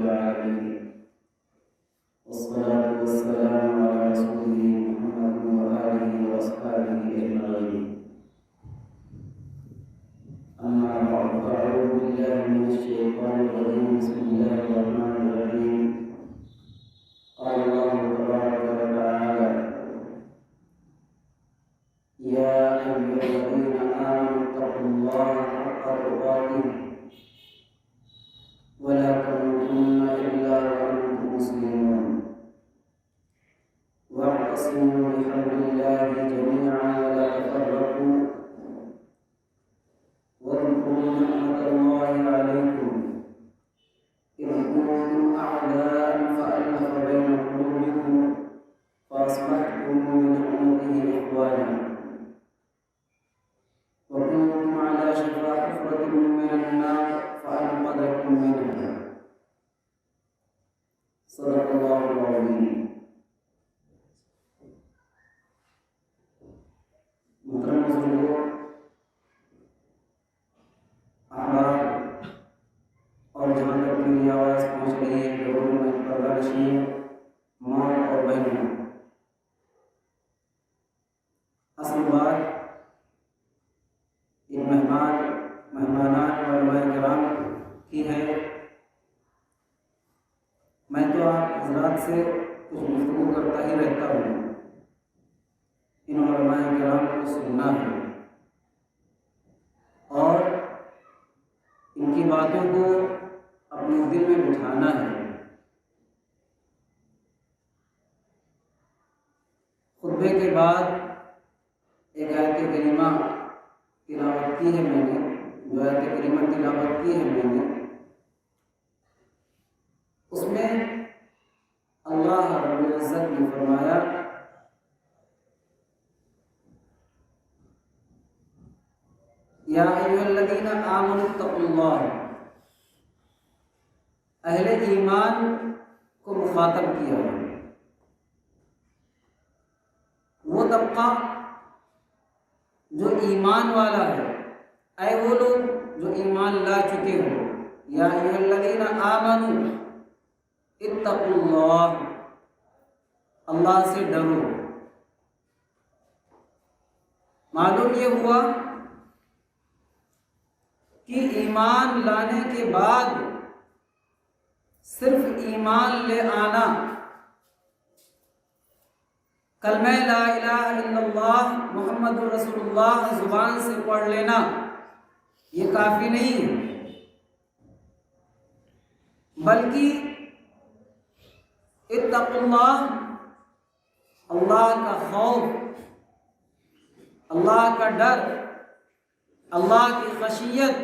العالمين والصلاة والسلام على رسوله محمد وآله وأصحابه أجمعين. أما بعد فأعوذ بالله من الشيطان الرجيم. بسم الله الرحمن الرحيم. قال الله تبارك وتعالى: يا أيها الذين آمنوا اتقوا الله حق تقاته ولا تموتن إلا وأنتم مسلمون واعتصموا بحبل الله جميعا ولا تفرقوا واذكروا نعمة الله عليكم إذ كنتم أعداء فألف بين قلوبكم فأصبحتم بنعمته إخوانا وكنتم على شفا حفرة من النار فأنقذكم منها. صدق الله العظيم. محترم بزرگوں، احباب اور جہاں تک میری آواز پہنچ رہی ہے، لوگوں میں پردہ نشین ماں اور بہنوں، اصل بات یہ مہمانان علماء کرام کی ہے. میں تو آپ حضرات سے کچھ گفتگو کرتا ہی رہتا ہوں، ان علماء کرام کو سننا ہے اور ان کی باتوں کو اپنے دل میں بٹھانا ہے. خطبے کے بعد ایک آیت کریمہ تلاوت کی ہے میں نے، جو آیت کریمہ تلاوت کی ہے میں نے، اس میں اللہ رب العزت نے فرمایا: یا ایھا الذین آمنوا اتقوا اللہ. اہل ایمان کو مخاطب کیا ہے، وہ طبقہ جو ایمان والا ہے، اے وہ لوگ جو ایمان لا چکے ہو. یا ایھا الذین آمنوا اتقوا اللہ، اللہ سے ڈرو. معلوم یہ ہوا کہ ایمان لانے کے بعد صرف ایمان لے آنا، کلمہ لا الہ الا اللہ محمد رسول اللہ زبان سے پڑھ لینا یہ کافی نہیں ہے، بلکہ اتقوا اللہ، اللہ کا خوف، اللہ کا ڈر، اللہ کی خشیت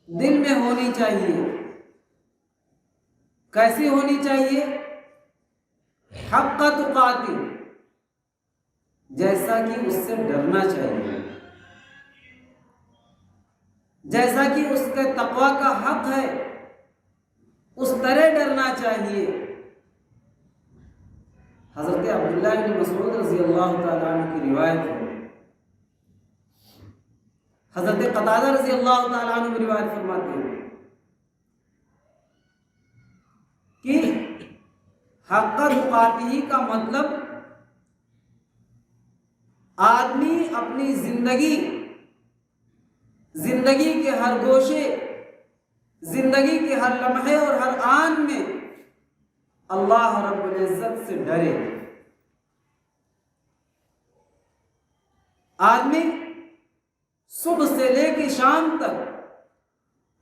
دل میں ہونی چاہیے. کیسی ہونی چاہیے؟ حق تقاتی، جیسا کہ اس سے ڈرنا چاہیے، جیسا کہ اس کے تقوی کا حق ہے اس طرح ڈرنا چاہیے. حضرت عبداللہ بن مسعود رضی اللہ تعالیٰ عنہ کی روایت ہے، حضرت قتادہ رضی اللہ تعالیٰ عنہ بھی روایت فرماتے ہیں کہ حق تقاتی کا مطلب آدمی اپنی زندگی کے ہر گوشے، زندگی کے ہر لمحے اور ہر آن میں اللہ رب العزت سے ڈرے. آدمی صبح سے لے کے شام تک،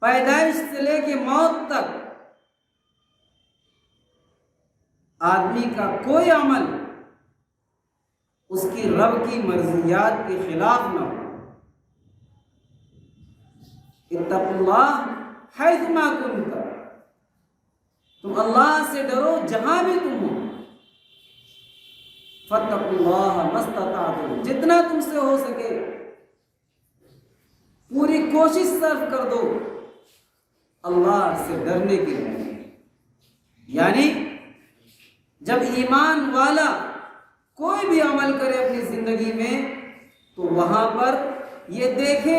پیدائش سے لے کے موت تک، آدمی کا کوئی عمل اس کی رب کی مرضیات کے خلاف نہ ہو. اتقوا اللہ حیث ما کنت، تم اللہ سے ڈرو جہاں بھی تم ہو. فاتقوا اللہ ما استطعتم، جتنا تم سے ہو سکے پوری کوشش صرف کر دو اللہ سے ڈرنے کے لیے. یعنی جب ایمان والا کوئی بھی عمل کرے اپنی زندگی میں تو وہاں پر یہ دیکھے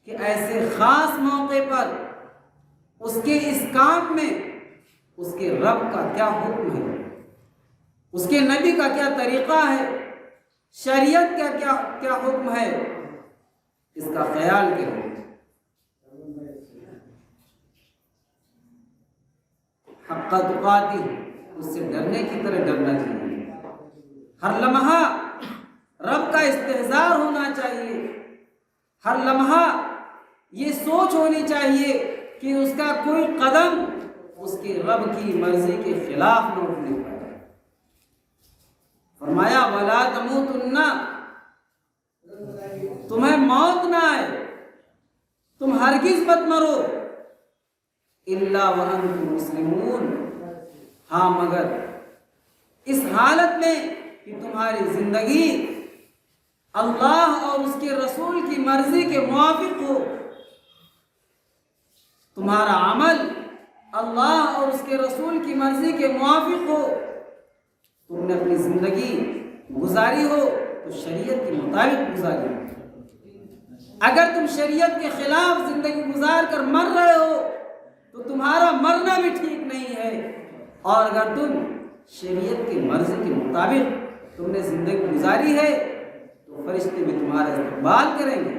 کہ ایسے خاص موقع پر اس اس کے اس کام میں اس کے رب کا کیا حکم ہے، اس کے نبی کا کیا طریقہ ہے، شریعت کا کیا حکم ہے، اس کا خیال کرو۔ حق تقاتی، اس سے ڈرنے کی طرح ڈرنا چاہیے، ہر لمحہ رب کا استحضار ہونا چاہیے، ہر لمحہ یہ سوچ ہونی چاہیے کہ اس کا کوئی قدم اس کے رب کی مرضی کے خلاف نہ اٹھنے پائے۔ فرمایا وَلَا تَمُوتُنَّ، تمہیں موت نہ آئے، تم ہرگز مت مرو، إِلَّا وَأَنْتُمْ مُسْلِمُونَ، ہاں مگر اس حالت میں کہ تمہاری زندگی اللہ اور اس کے رسول کی مرضی کے موافق ہو، تمہارا عمل اللہ اور اس کے رسول کی مرضی کے موافق ہو، تم نے اپنی زندگی گزاری ہو تو شریعت کے مطابق گزاری ہو۔ اگر تم شریعت کے خلاف زندگی گزار کر مر رہے ہو تو تمہارا مرنا بھی ٹھیک نہیں ہے، اور اگر تم شریعت کی مرضی کے مطابق تم نے زندگی گزاری ہے تو فرشتے بھی تمہارا استقبال کریں گے،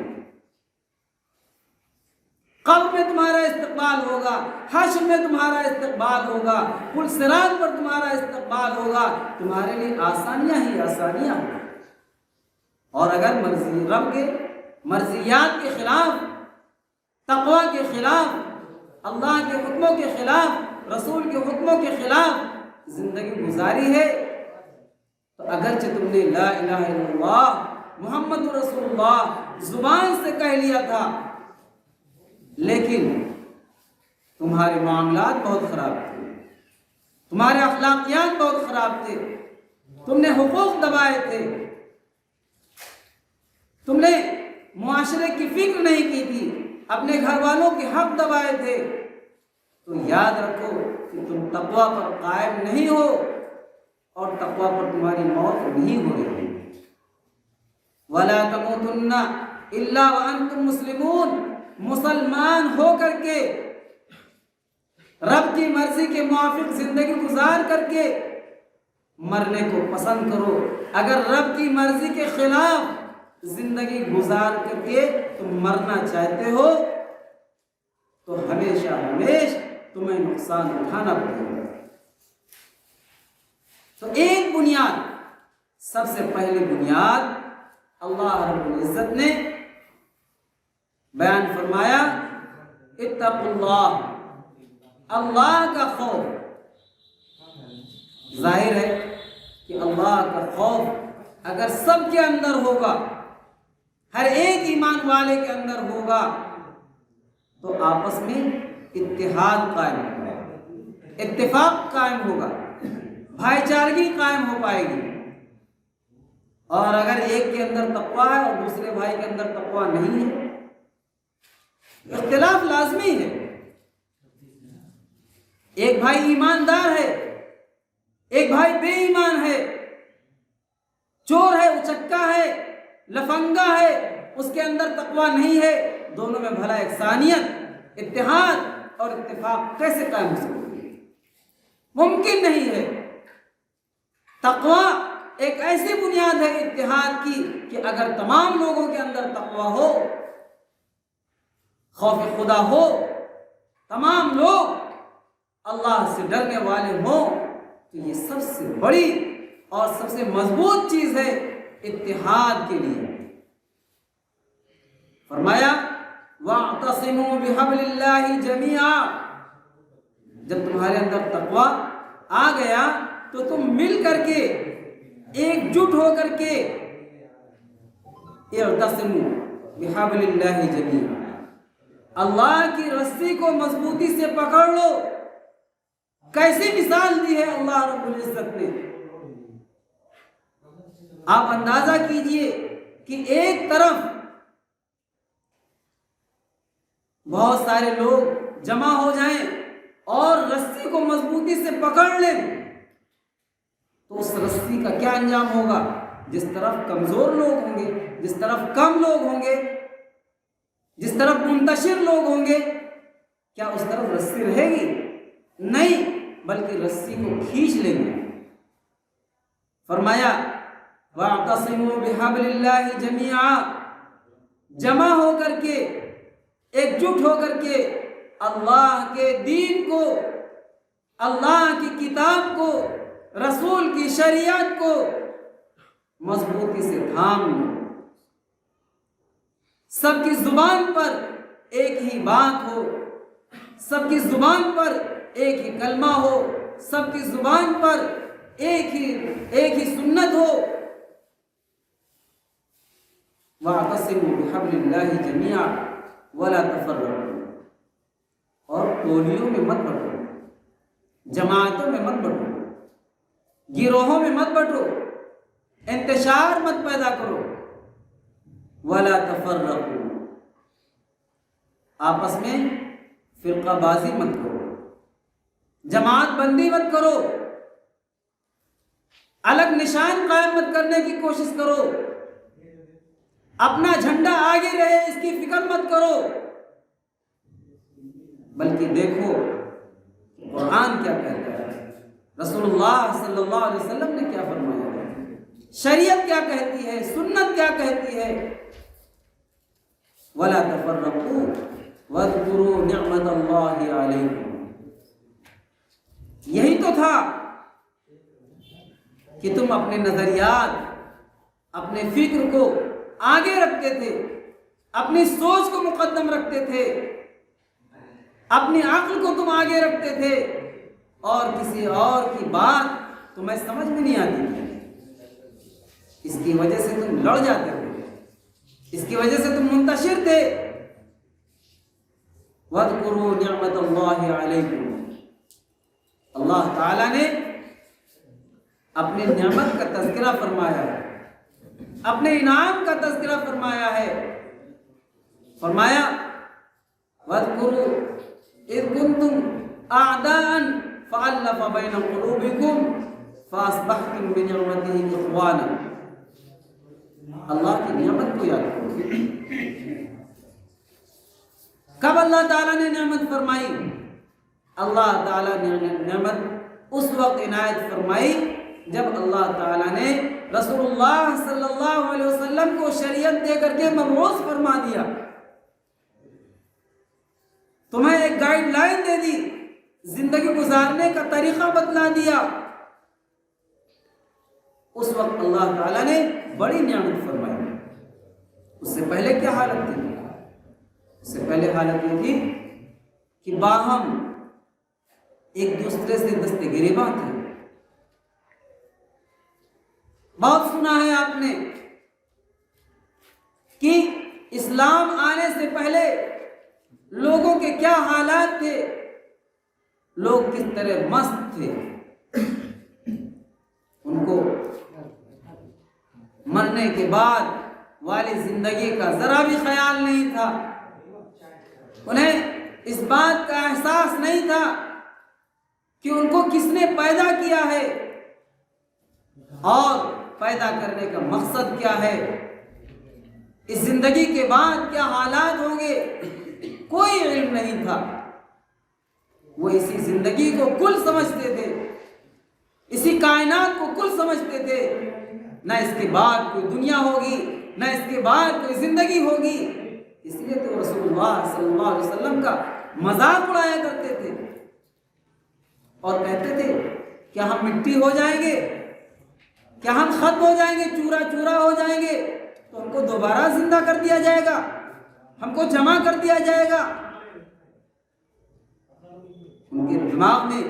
قبر میں تمہارا استقبال ہوگا، حشر میں تمہارا استقبال ہوگا، پل صراط پر تمہارا استقبال ہوگا، تمہارے لیے آسانیاں ہی آسانیاں ہوں۔ اور اگر رب کے مرضیات کے خلاف، تقوی کے خلاف، اللہ کے حکموں کے خلاف، رسول کے حکموں کے خلاف زندگی گزاری ہے تو اگرچہ تم نے لا الہ الا اللہ محمد رسول اللہ زبان سے کہہ لیا تھا، لیکن تمہارے معاملات بہت خراب تھے، تمہارے اخلاقیات بہت خراب تھے، تم نے حقوق دبائے تھے، تم نے معاشرے کی فکر نہیں کی تھی، اپنے گھر والوں کے حق دبائے تھے، تو یاد رکھو کہ تم تقوی پر قائم نہیں ہو اور تقوی پر تمہاری موت نہیں ہو رہی ہے۔ وَلَا تَمُوتُنَّ إِلَّا وَأَنْتُمْ مُسْلِمُونَ، مسلمان ہو کر کے رب کی مرضی کے موافق زندگی گزار کر کے مرنے کو پسند کرو۔ اگر رب کی مرضی کے خلاف زندگی گزار کر کے تم مرنا چاہتے ہو تو ہمیشہ ہمیشہ تمہیں نقصان اٹھانا پڑے گا۔ تو ایک بنیاد، سب سے پہلی بنیاد اللہ رب العزت نے بیان فرمایا اتقوا اللہ، اللہ کا خوف۔ ظاہر ہے کہ اللہ کا خوف اگر سب کے اندر ہوگا، ہر ایک ایمان والے کے اندر ہوگا تو آپس میں اتحاد قائم ہوگا، اتفاق قائم ہوگا، بھائی چارگی قائم ہو پائے گی۔ اور اگر ایک کے اندر تقویٰ ہے اور دوسرے بھائی کے اندر تقویٰ نہیں ہے، اختلاف لازمی ہے۔ ایک بھائی ایماندار ہے، ایک بھائی بے ایمان ہے، چور ہے، اچکا ہے، لفنگا ہے، اس کے اندر تقویٰ نہیں ہے، دونوں میں بھلا یکسانیت، اتحاد اور اتفاق کیسے قائم ہو سکتی ہے؟ ممکن نہیں ہے۔ تقویٰ ایک ایسی بنیاد ہے اتحاد کی کہ اگر تمام لوگوں کے اندر تقویٰ ہو، خوف خدا ہو، تمام لوگ اللہ سے ڈرنے والے ہوں، تو یہ سب سے بڑی اور سب سے مضبوط چیز ہے اتحاد کے لیے۔ فرمایا وَاعْتَصِمُوا بِحَبْلِ اللَّهِ جَمِيعًا، جب تمہارے اندر تقویٰ آ گیا تو تم مل کر کے، ایک جٹ ہو کر کے اعتصموا بحبل اللہ جميعا، اللہ کی رسی کو مضبوطی سے پکڑ لو۔ کیسی مثال دی ہے اللہ رب العزت نے؟ آپ اندازہ کیجئے کہ ایک طرف بہت سارے لوگ جمع ہو جائیں اور رسی کو مضبوطی سے پکڑ لیں تو اس رسی کا کیا انجام ہوگا؟ جس طرف کمزور لوگ ہوں گے، جس طرف کم لوگ ہوں گے، جس طرف منتشر لوگ ہوں گے، کیا اس طرف رسی رہے گی؟ نہیں، بلکہ رسی کو کھینچ لیں گے۔ فرمایا وَاعْتَصِمُوا بِحَبْلِ اللَّهِ جَمِيعًا، جمع ہو کر کے، ایک جٹ ہو کر کے اللہ کے دین کو، اللہ کی کتاب کو، رسول کی شریعت کو مضبوطی سے تھام لو۔ سب کی زبان پر ایک ہی بات ہو، سب کی زبان پر ایک ہی کلمہ ہو، سب کی زبان پر ایک ہی سنت ہو۔ وَاعْتَصِمُوا بِحَبْلِ اللَّهِ جَمِيعًا وَلَا تَفَرَّقُوا، اور ٹولیوں میں مت بٹو، جماعتوں میں مت بٹو، گروہوں میں مت بٹو، انتشار مت پیدا کرو۔ وَلَا تَفَرَّقُوا، آپس میں فرقہ بازی مت کرو، جماعت بندی مت کرو، الگ نشان قائم مت کرنے کی کوشش کرو، اپنا جھنڈا آگے رہے اس کی فکر مت کرو، بلکہ دیکھو قرآن کیا کہتا ہے، رسول اللہ صلی اللہ علیہ وسلم نے کیا فرمایا ہے، شریعت کیا کہتی ہے، سنت کیا کہتی ہے۔ وَلَا تَفَرَّقُوا وَاذْكُرُوا نِعْمَةَ اللَّهِ عَلَيْكُمْ، یہی تو تھا کہ تم اپنے نظریات، اپنے فکر کو آگے رکھتے تھے، اپنی سوچ کو مقدم رکھتے تھے، اپنی عقل کو تم آگے رکھتے تھے، اور کسی اور کی بات تمہیں سمجھ میں نہیں آتی تھی۔ اس کی وجہ سے تم لڑ جاتے تھے، اس کی وجہ سے تم منتشر تھے۔ وَاذْكُرُوا نِعْمَةَ اللَّهِ عَلَيْكُمْ، اللہ تعالیٰ نے اپنے نعمت کا تذکرہ فرمایا ہے، اپنے انعام کا تذکرہ فرمایا ہے۔ فرمایا وَاذْكُرُوا إِذْ كُنْتُمْ أَعْدَاءً فَأَلَّفَ بَيْنَ قُلُوبِكُمْ فَأَصْبَحْتُمْ بِنِعْمَتِهِ إِخْوَانًا، اللہ کی نعمت کو یاد کرو۔ کب اللہ تعالیٰ نے نعمت فرمائی؟ اللہ تعالیٰ نے نعمت اس وقت عنایت فرمائی جب اللہ تعالیٰ نے رسول اللہ صلی اللہ علیہ وسلم کو شریعت دے کر کے مبعوث فرما دیا، تمہیں ایک گائیڈ لائن دے دی، زندگی گزارنے کا طریقہ بتلا دیا۔ اس وقت اللہ تعالیٰ نے بڑی نعمت فرمائی۔ اس سے پہلے کیا حالت تھی؟ اس سے پہلے حالت یہ تھی کہ باہم ایک دوسرے سے دست گریباں تھے۔ بہت سنا ہے آپ نے کہ اسلام آنے سے پہلے لوگوں کے کیا حالات تھے، لوگ کس طرح مست تھے، ان کو مرنے کے بعد والی زندگی کا ذرا بھی خیال نہیں تھا، انہیں اس بات کا احساس نہیں تھا کہ ان کو کس نے پیدا کیا ہے اور پیدا کرنے کا مقصد کیا ہے، اس زندگی کے بعد کیا حالات ہوں گے، کوئی علم نہیں تھا۔ وہ اسی زندگی کو کل سمجھتے تھے، اسی کائنات کو کل سمجھتے تھے، نہ اس کے بعد کوئی دنیا ہوگی، نہ اس کے بعد کوئی زندگی ہوگی۔ اس لیے تو رسول اللہ صلی اللہ علیہ وسلم کا مذاق اڑایا کرتے تھے اور کہتے تھے کیا ہم مٹی ہو جائیں گے، کیا ہم ختم ہو جائیں گے، چورا چورا ہو جائیں گے تو ہم کو دوبارہ زندہ کر دیا جائے گا، ہم کو جمع کر دیا جائے گا۔ ان کے دماغ میں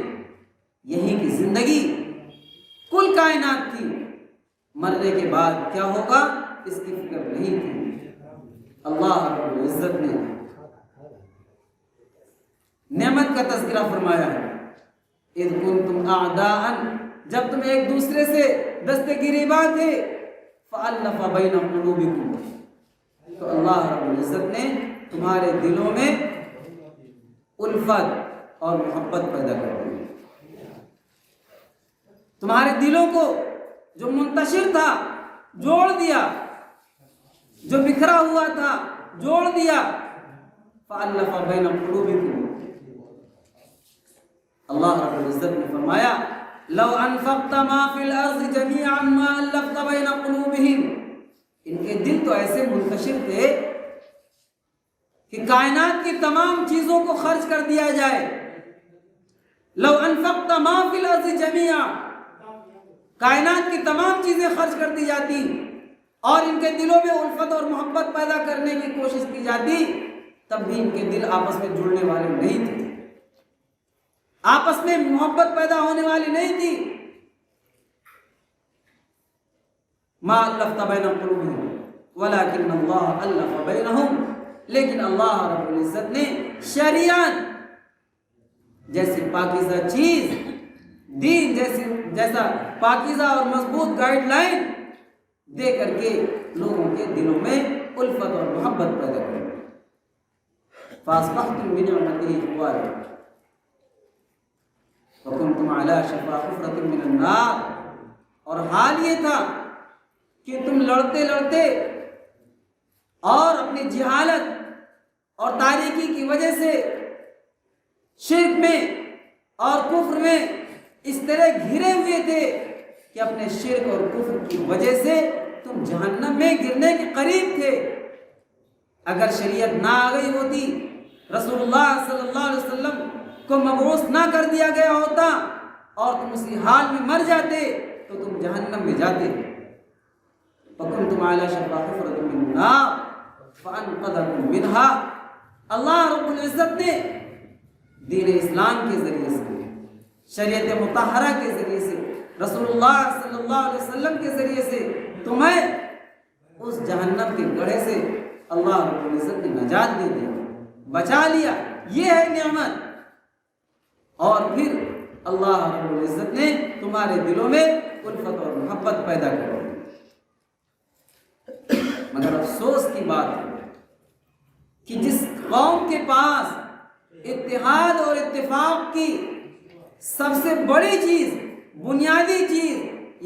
یہی کی زندگی کل کائنات تھی، مرنے کے بعد کیا ہوگا اس کی فکر نہیں تھی۔ اللہ رب العزت نے نعمت کا تذکرہ فرمایا ہے، اذ کنتم اعداء، جب تم ایک دوسرے سے دست گریباں تھے، فألف بین قلوبکم، تو اللہ رب العزت نے تمہارے دلوں میں الفت اور محبت پیدا کر دی، تمہارے دلوں کو جو منتشر تھا جوڑ دیا، جو بکھرا ہوا تھا جوڑ دیا۔ فألف بین قلوبکم، اللہ رب العزت نے فرمایا لو انفقت ما فی الارض جميعا ما الفت بین قلوبہم، ان کے دل تو ایسے منتشر تھے کہ کائنات کی تمام چیزوں کو خرچ کر دیا جائے. لو انفقت ما فی الارض جميعا، کائنات کی تمام چیزیں خرچ کر دی جاتی اور ان کے دلوں میں الفت اور محبت پیدا کرنے کی کوشش کی جاتی، تب بھی ان کے دل آپس میں جڑنے والے نہیں تھے، آپس میں محبت پیدا ہونے والی نہیں تھی. ما الفت بین قلوبہم ولکن اللہ الف بینہم، لیکن اللہ رب العزت نے شریعت جیسی پاکیزہ چیز، دین جیسا پاکیزہ اور مضبوط گائیڈ لائن دے کر کے لوگوں کے دلوں میں الفت اور محبت پیدا کر. فاصبحتم بنعمته اخوانا وکنتم علی شفا حفرۃ من النار، اور حال یہ تھا کہ تم لڑتے لڑتے اور اپنی جہالت اور تاریکی کی وجہ سے شرک میں اور کفر میں اس طرح گھرے ہوئے تھے کہ اپنے شرک اور کفر کی وجہ سے تم جہنم میں گرنے کے قریب تھے. اگر شریعت نہ آ گئی ہوتی، رسول اللہ صلی اللہ علیہ وسلم کو مبعوث نہ کر دیا گیا ہوتا اور تم اسی حال میں مر جاتے تو تم جہنم میں جاتے. فَكُنْتُمْ عَلَى شَفَا حُفْرَةٍ مِّنَ النَّارِ فَأَنْقَذَكُم مِّنْهَا، اللہ رب العزت نے دین اسلام کے ذریعے سے، شریعت مطہرہ کے ذریعے سے، رسول اللہ صلی اللہ علیہ وسلم کے ذریعے سے تمہیں اس جہنم کے گڑھے سے اللہ رب العزت نے نجات دے دیا، بچا لیا. یہ ہے نعمت. اور پھر اللہ رب العزت نے تمہارے دلوں میں الفت اور محبت پیدا کر دی. مگر افسوس کی بات ہے کہ جس قوم کے پاس اتحاد اور اتفاق کی سب سے بڑی چیز، بنیادی چیز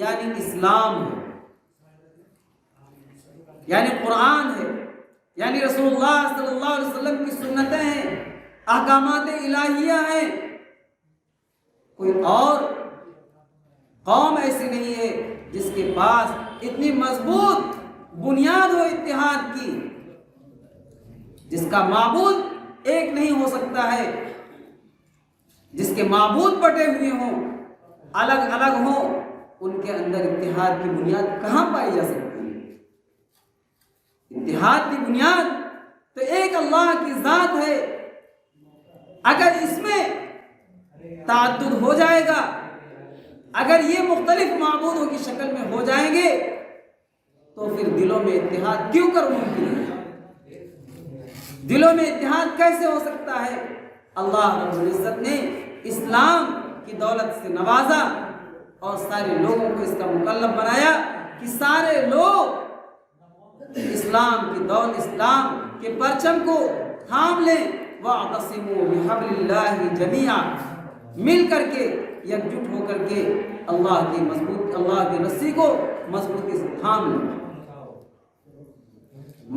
یعنی اسلام ہے، یعنی قرآن ہے، یعنی رسول اللہ صلی اللہ علیہ وسلم کی سنتیں ہیں، احکامات الہیہ ہیں، کوئی اور قوم ایسی نہیں ہے جس کے پاس اتنی مضبوط بنیاد ہو اتحاد کی، جس کا معبود ایک نہیں ہو سکتا ہے، جس کے معبود بٹے ہوئے ہوں، الگ الگ ہوں. ان کے اندر اتحاد کی بنیاد کہاں پائی جا سکتی ہے؟ اتحاد کی بنیاد تو ایک اللہ کی ذات ہے. اگر اس میں تعدد ہو جائے گا، اگر یہ مختلف معبودوں کی شکل میں ہو جائیں گے تو پھر دلوں میں اتحاد کیوں کر ممکن ہے؟ دلوں میں اتحاد کیسے ہو سکتا ہے؟ اللہ رب العزت نے اسلام کی دولت سے نوازا اور سارے لوگوں کو اس کا مکلف بنایا کہ سارے لوگ اسلام کی دولت، اسلام کے پرچم کو تھام لیں. وَاعْتَصِمُوا بِحَبْلِ اللَّهِ جَمِيعًا، مل کر کے، یکجٹ ہو کر کے اللہ کی رسی کو مضبوطی سے تھام لیں.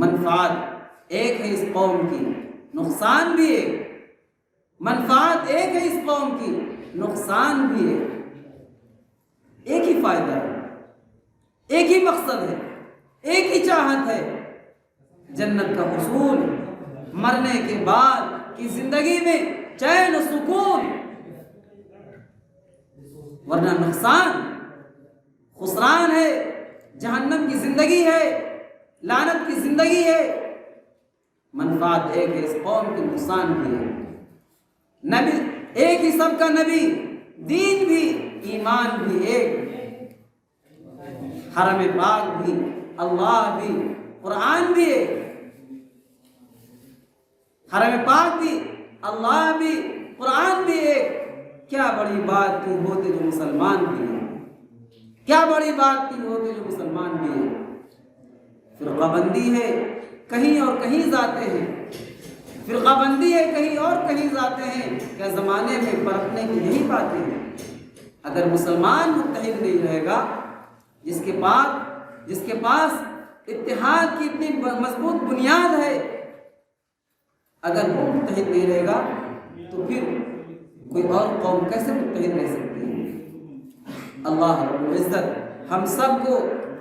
منفعت ایک ہے اس قوم کی، نقصان بھی ہے. منفعت ایک ہے اس قوم کی، نقصان بھی ہے. ایک ہی فائدہ ہے، ایک ہی مقصد ہے، ایک ہی چاہت ہے، جنت کا حصول، مرنے کے بعد کی زندگی میں چین و سکون. ورنہ نقصان، خسران ہے، جہنم کی زندگی ہے، لعنت کی زندگی ہے. منفعت ایک ہے اس قوم کی، نقصان بھی ہے. نبی ایک ہی، سب کا نبی، دین بھی، ایمان بھی ایک، حرم پاک بھی، اللہ بھی، قرآن بھی ایک. حرم پاک بھی، اللہ بھی، قرآن بھی ایک. کیا بڑی بات کی ہوتے جو مسلمان بھی ہیں، کیا بڑی بات کی ہوتے جو مسلمان بھی ہیں. فرقہ بندی ہے، کہیں اور کہیں ذاتیں ہیں، فرقہ بندی ہے، کہیں اور کہیں ذاتیں ہیں. کیا زمانے میں پرکھنے کی یہی باتیں ہیں؟ اگر مسلمان متحد نہیں رہے گا، جس کے پاس اتحاد کی اتنی مضبوط بنیاد ہے، اگر وہ متحد نہیں رہے گا تو پھر کوئی اور قوم کیسے متحد رہ سکتی ہے؟ اللہ رب العزت ہم سب کو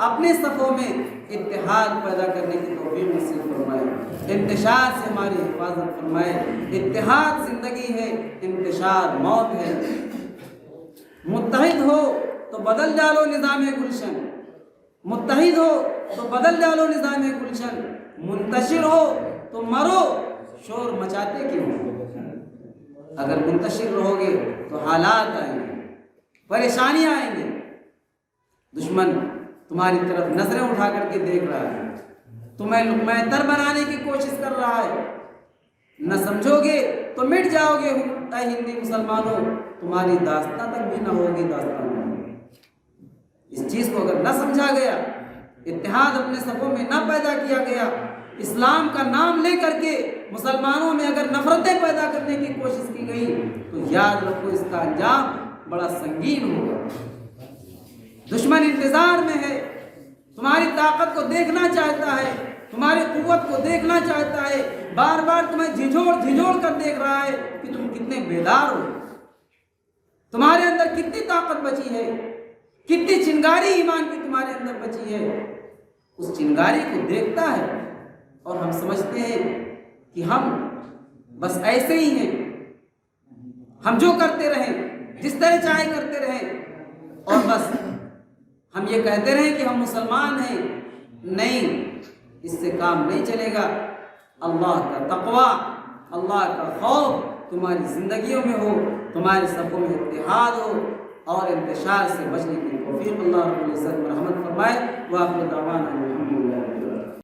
اپنے صفوں میں اتحاد پیدا کرنے کی توفیق نصیب فرمائے، انتشار سے ہماری حفاظت فرمائے۔ اتحاد زندگی ہے، انتشار موت ہے۔ متحد ہو تو بدل ڈالو نظام گلشن، متحد ہو تو بدل ڈالو نظام گلشن، منتشر ہو تو مرو شور مچاتے کیوں ہو؟ اگر منتشر رہو گے تو حالات آئیں گے، پریشانیاں آئیں گے، دشمن تمہاری طرف نظریں اٹھا کر کے دیکھ رہا ہے، تمہیں لقمہ تر بنانے کی کوشش کر رہا ہے۔ نہ سمجھو گے تو مٹ جاؤ گے اے ہندی مسلمانوں، تمہاری داستان تک بھی نہ ہوگی داستان۔ اس چیز کو اگر نہ سمجھا گیا، اتحاد اپنے صفوں میں نہ پیدا کیا گیا، اسلام کا نام لے کر کے مسلمانوں میں اگر نفرتیں پیدا کرنے کی کوشش کی گئی تو یاد رکھو اس کا انجام بڑا سنگین ہوگا۔ دشمن انتظار میں ہے، تمہاری طاقت کو دیکھنا چاہتا ہے، تمہاری قوت کو دیکھنا چاہتا ہے، بار بار تمہیں جھنجھوڑ کر دیکھ رہا ہے کہ تم کتنے بیدار ہو، تمہارے اندر کتنی طاقت بچی ہے، کتنی چنگاری ایمان کی تمہارے اندر بچی ہے۔ اس چنگاری کو دیکھتا ہے اور ہم سمجھتے ہیں کہ ہم بس ایسے ہی ہیں، ہم جو کرتے رہیں، جس طرح چاہے کرتے رہیں، اور بس ہم یہ کہتے رہیں کہ ہم مسلمان ہیں۔ نہیں، اس سے کام نہیں چلے گا۔ اللہ کا تقوی، اللہ کا خوف تمہاری زندگیوں میں ہو، تمہارے صفوں میں اتحاد ہو، اور انتشار سے بچنے کی توفیق اللہ رب العزت مرحمت فرمائے۔ وآخر دعوانا